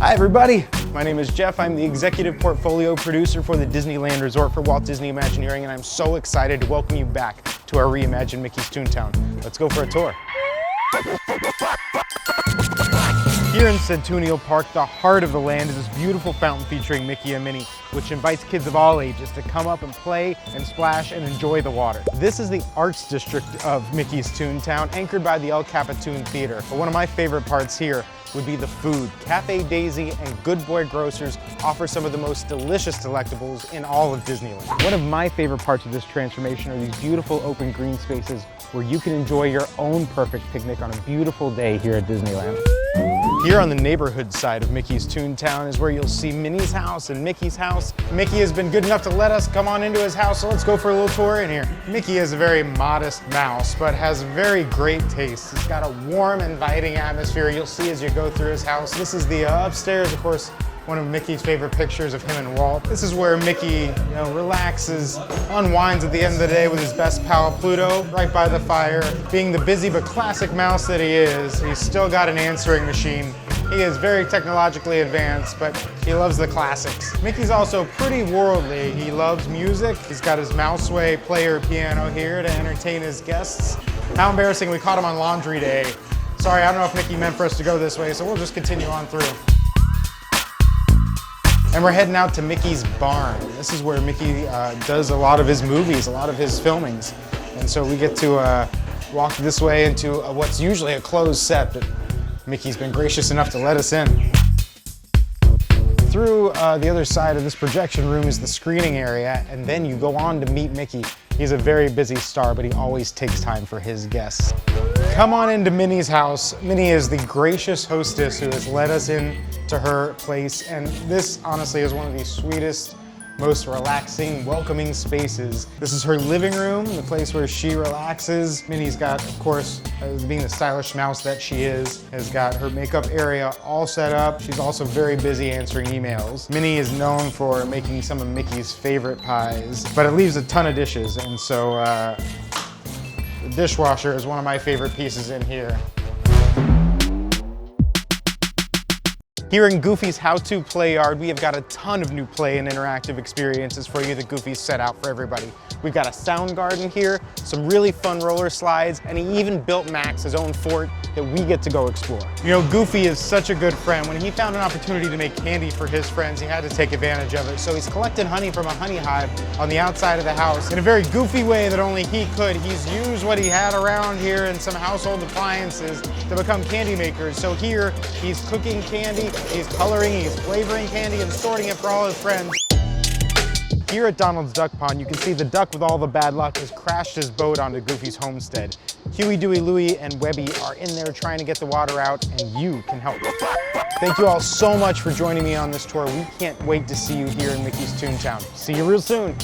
Hi everybody, my name is Jeff. I'm the executive portfolio producer for the Disneyland Resort for Walt Disney Imagineering, and I'm so excited to welcome you back to our reimagined Mickey's Toontown. Let's go for a tour. Here in Centennial Park, the heart of the land, is this beautiful fountain featuring Mickey and Minnie, which invites kids of all ages to come up and play and splash and enjoy the water. This is the arts district of Mickey's Toontown, anchored by the El Capitan Theater. But one of my favorite parts here would be the food. Cafe Daisy and Good Boy Grocers offer some of the most delicious delectables in all of Disneyland. One of my favorite parts of this transformation are these beautiful open green spaces where you can enjoy your own perfect picnic on a beautiful day here at Disneyland. Here on the neighborhood side of Mickey's Toontown is where you'll see Minnie's house and Mickey's house. Mickey has been good enough to let us come on into his house, so let's go for a little tour in here. Mickey is a very modest mouse, but has very great taste. He's got a warm, inviting atmosphere you'll see as you go through his house. This is the upstairs, of course, one of Mickey's favorite pictures of him and Walt. This is where Mickey, relaxes, unwinds at the end of the day with his best pal Pluto, right by the fire. Being the busy but classic mouse that he is, he's still got an answering machine. He is very technologically advanced, but he loves the classics. Mickey's also pretty worldly. He loves music. He's got his Mouseway player piano here to entertain his guests. How embarrassing, we caught him on laundry day. Sorry, I don't know if Mickey meant for us to go this way, so we'll just continue on through. And we're heading out to Mickey's barn. This is where Mickey does a lot of his movies, a lot of his filmings. And so we get to walk this way into what's usually a closed set, but Mickey's been gracious enough to let us in. Through the other side of this projection room is the screening area, and then you go on to meet Mickey. He's a very busy star, but he always takes time for his guests. Come on into Minnie's house. Minnie is the gracious hostess who has let us in to her place, and this honestly is one of the sweetest, most relaxing, welcoming spaces. This is her living room, the place where she relaxes. Minnie's got, of course, being the stylish mouse that she is, has got her makeup area all set up. She's also very busy answering emails. Minnie is known for making some of Mickey's favorite pies, but it leaves a ton of dishes, and so the dishwasher is one of my favorite pieces in here. Here in Goofy's How-To Play Yard, we have got a ton of new play and interactive experiences for you that Goofy's set out for everybody. We've got a sound garden here, some really fun roller slides, and he even built Max his own fort that we get to go explore. Goofy is such a good friend. When he found an opportunity to make candy for his friends, he had to take advantage of it. So he's collected honey from a honey hive on the outside of the house. In a very goofy way that only he could, he's used what he had around here and some household appliances to become candy makers. So here, he's cooking candy, he's coloring, he's flavoring candy, and sorting it for all his friends. Here at Donald's Duck Pond, you can see the duck with all the bad luck has crashed his boat onto Goofy's homestead. Huey, Dewey, Louie, and Webby are in there trying to get the water out, and you can help. Thank you all so much for joining me on this tour. We can't wait to see you here in Mickey's Toontown. See you real soon.